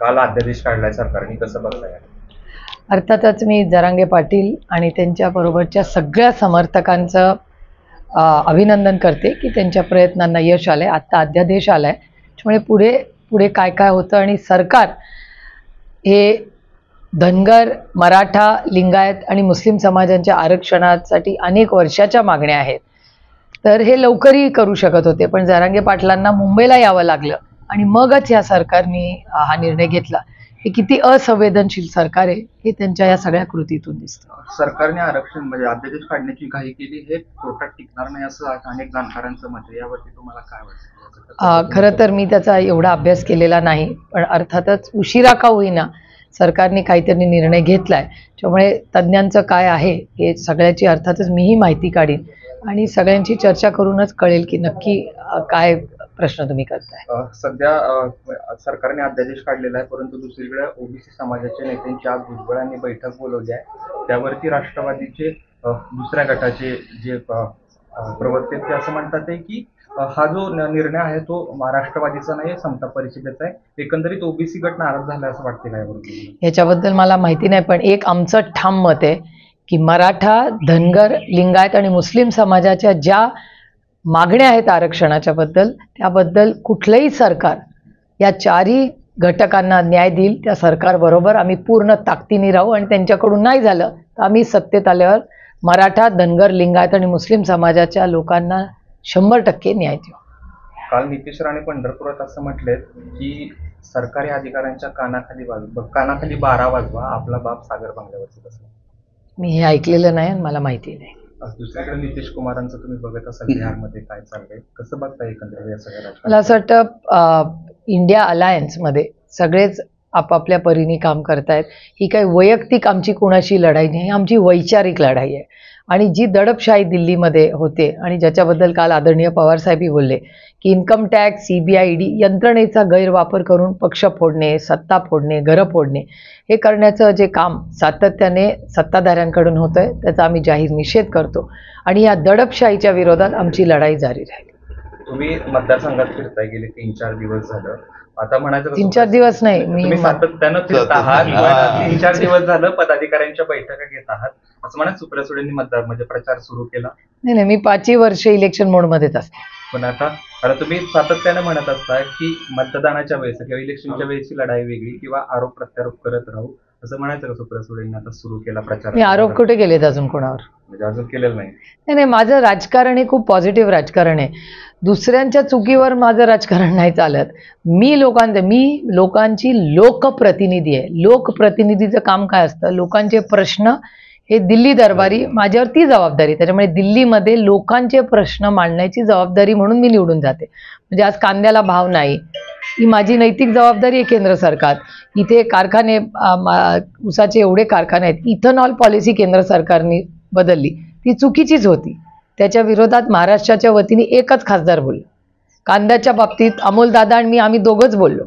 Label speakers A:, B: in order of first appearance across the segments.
A: काल अध्यादेश काढलाय सरकारने, कसं बघताय?
B: अर्थातच मी जरांगे पाटील आणि त्यांच्या बरोबरच्या सगळ्या समर्थकांचं अभिनंदन करते की त्यांच्या प्रयत्नांना यश आलंय. आत्ता अध्यादेश आलाय, त्यामुळे पुढे पुढे काय काय होतं. आणि सरकार हे धनगर, मराठा, लिंगायत आणि मुस्लिम समाजांच्या आरक्षणासाठी अनेक वर्षाच्या मागण्या आहेत, तर हे लवकरही करू शकत होते. पण जरांगे पाटलांना मुंबईला यावं लागलं आणि मगच या सरकारने हा निर्णय घेतला. हे किती असंवेदनशील सरकार आहे हे त्यांच्या या सगळ्या कृतीतून दिसतं.
A: सरकारने आरक्षण म्हणजे अध्यादेश काढण्याची घाई केली, हे कोर्टात टिकणार नाही असं अनेक जाणकारांचं मत आहे. यावरती तुम्हाला काय वाटतं?
B: खरं तर मी त्याचा एवढा अभ्यास केलेला नाही, पण अर्थातच उशिरा का होईना सरकारने काहीतरी निर्णय घेतलाय. त्यामुळे तज्ज्ञांचं काय आहे हे सगळ्याची अर्थातच मीही माहिती काढीन आणि सगळ्यांची चर्चा करूनच कळेल की नक्की काय प्रश्न तुम्ही करताय.
A: सध्या सरकारने अध्यादेश काढलेला आहे, परंतु दुसरीकडे ओबीसी समाजाच्या नेत्यांची आज भुजबळांनी बैठक बोलवली आहे. त्यावरती राष्ट्रवादीचे दुसऱ्या गटाचे जे प्रवक्ते ते असं म्हणतात आहे की हा जो निर्णय आहे तो राष्ट्रवादीचा नाही, समता परिषदेचा आहे. एकंदरीत ओबीसी गट नाराज झाला असं वाटते काय?
B: याच्याबद्दल मला माहिती नाही, पण एक आमचं ठाम मत आहे की मराठा, धनगर, लिंगायत आणि मुस्लिम समाजाच्या ज्या मागण्या आहेत आरक्षणाच्या बद्दल, त्याबद्दल कुठलंही सरकार या चारही घटकांना न्याय देईल. त्या सरकारबरोबर आम्ही पूर्ण ताकदीने राहू आणि त्यांच्याकडून नाही झालं तर आम्ही सत्तेत आल्यावर मराठा, धनगर, लिंगायत आणि मुस्लिम समाजाच्या लोकांना 100% न्याय देऊ.
A: काल नितेश राणे पंढरपुरात असं म्हटलंय की सरकारी अधिकाऱ्यांच्या कानाखाली 12 वाजवा, आपला बाप सागर बंगल्यावरती बसला.
B: मी हे ऐकलेलं नाही आणि मला माहिती नाही.
A: दुसरीकडे नितीश कुमारांचं तुम्ही बघत असाल बिहारमध्ये काय चाललंय, कसं बघताय एकंदरीत या सगळ्या?
B: मला असं वाटतं इंडिया अलायन्समध्ये सगळेच आपापल्या परीने काम करतायत. ही काही वैयक्तिक आमची कोणाशी लढाई नाही, आमची वैचारिक लढाई आहे. आणि जी दडपशाही दिल्लीमध्ये होते आणि ज्याच्याबद्दल काल आदरणीय पवारसाहेबही बोलले की इन्कम टॅक्स, CBI, ED यंत्रणेचा गैरवापर करून पक्ष फोडणे, सत्ता फोडणे, घरं फोडणे हे करण्याचं जे काम सातत्याने सत्ताधाऱ्यांकडून होतं आहे त्याचा आम्ही जाहीर निषेध करतो आणि या दडपशाहीच्या विरोधात आमची लढाई जारी राहील.
A: तुम्ही मतदारसंघात फिरताय गेले 3-4 दिवस झालं. आता म्हणायचं
B: 3-4 दिवस नाही, मी
A: सातत्यानं फिरत आहात. 3-4 दिवस झालं पदाधिकाऱ्यांच्या बैठका घेत आहात असं म्हणत सुप्रिया सुळेंनी मतदार म्हणजे प्रचार सुरू केला.
B: नाही, मी 5ही वर्ष इलेक्शन मोडमध्येच असते.
A: पण आता तुम्ही सातत्याने म्हणत असता की मतदानाच्या वेळेस किंवा इलेक्शनच्या वेळेची लढाई वेगळी किंवा आरोप प्रत्यारोप करत राहू असं म्हणायचं का? सुप्रिया सुळेंनी आता सुरू केला प्रचार.
B: मी आरोप कुठे केलेत अजून कोणावर?
A: म्हणजे अजून केलेलं नाही.
B: नाही, माझं राजकारण हे खूप पॉझिटिव्ह राजकारण आहे. दुसऱ्यांच्या चुकीवर माझं राजकारण नाही चालत. मी लोकांची लोकप्रतिनिधी आहे. लोकप्रतिनिधीचं काम काय असतं? लोकांचे प्रश्न हे दिल्ली दरबारी माझ्यावर ती जबाबदारी. त्याच्यामुळे दिल्लीमध्ये लोकांचे प्रश्न मांडण्याची जबाबदारी म्हणून मी निवडून जाते. म्हणजे आज कांद्याला भाव नाही, ही माझी नैतिक जबाबदारी आहे. केंद्र सरकार इथे कारखाने, ऊसाचे एवढे कारखाने आहेत. इथेनॉल पॉलिसी केंद्र सरकारने बदलली, ती चुकीचीच होती. त्याच्या विरोधात महाराष्ट्राच्या वतीने एकच खासदार बोललो. कांद्याच्या बाबतीत अमोलदादा आणि आम्ही दोघंच बोललो.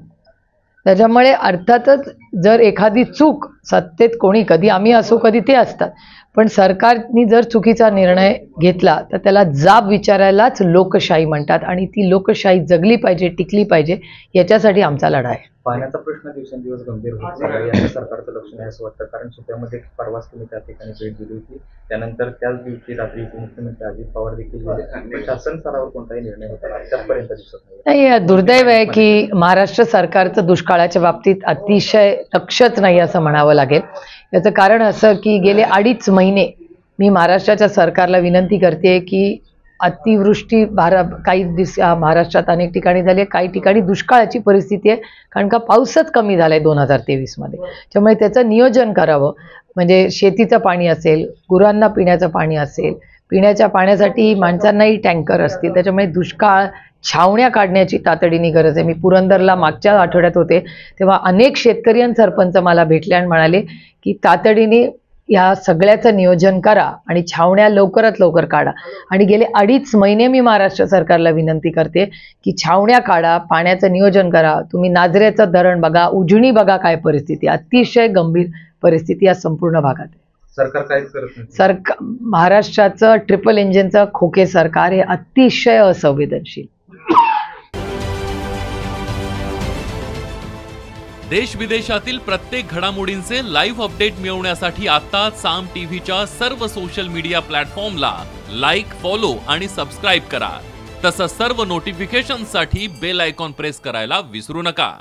B: त्याच्यामुळे अर्थातच जर एखादी चूक सत्तेत कोणी, कधी आम्ही असो कधी ते असतात, पण सरकारने जर चुकीचा निर्णय घेतला तर त्याला जाब विचारायलाच लोकशाही म्हणतात आणि ती लोकशाही जगली पाहिजे, टिकली पाहिजे. याच्यासाठी आमचा लढा आहे.
A: पाण्याचा प्रश्न दिवसेंदिवस गंभीर होत चालला आहे, याचं सरकारचं लक्ष नाही असं वाटतं. कारण सुप्यामध्ये परवाच तुम्ही त्या ठिकाणी भेट दिली होती, त्यानंतर त्याच दिवशी रात्री उपमुख्यमंत्री अजित पवार देखील गेले. शासन स्तरावर कोणताही निर्णय होता आतापर्यंत दिसत
B: नाही. दुर्दैव आहे की महाराष्ट्र सरकारचं दुष्काळाच्या बाबतीत अतिशय लक्षच नाही असं म्हणावं लागेल. याचं कारण असं की गेले 2.5 महिने मी महाराष्ट्राच्या सरकारला विनंती करते की अतिवृष्टी काही महाराष्ट्रात अनेक ठिकाणी झाली आहे, काही ठिकाणी दुष्काळाची परिस्थिती आहे कारण का पाऊसच कमी झाला आहे 2023 मध्ये. त्यामुळे त्याचं नियोजन करावं. म्हणजे शेतीचं पाणी असेल, गुरांना पिण्याचं पाणी असेल, पिण्याच्या पाण्यासाठी माणसांनाही टँकर असतील. त्याच्यामुळे दुष्काळ छावण्या काढण्याची तातडीने गरज आहे. मी पुरंदरला मागच्या आठवड्यात होते तेव्हा अनेक शेतकरी आणि सरपंच मला भेटले आणि म्हणाले की तातडीने या सगळ्याचं नियोजन करा आणि छावण्या लवकरात लवकर काढा. आणि गेले 2.5 महिने मी महाराष्ट्र सरकारला विनंती करते की छावण्या काढा, पाण्याचं नियोजन करा. तुम्ही नाझऱ्याचं धरण बघा, उजनी बघा, काय परिस्थिती, अतिशय गंभीर परिस्थिती या संपूर्ण भागात आहे.
A: सरकार काहीच करत नाही.
B: महाराष्ट्राचं ट्रिपल इंजिनचं खोके सरकार हे अतिशय असंवेदनशील.
C: देश विदेशातील प्रत्येक घडामोडींचे लाईव्ह अपडेट मिळवण्यासाठी आता साम टीव्हीच्या सर्व सोशल मीडिया प्लॅटफॉर्मला लाईक, फॉलो आणि सबस्क्राईब करा. तसंच सर्व नोटिफिकेशनसाठी बेल आयकॉन प्रेस करायला विसरू नका.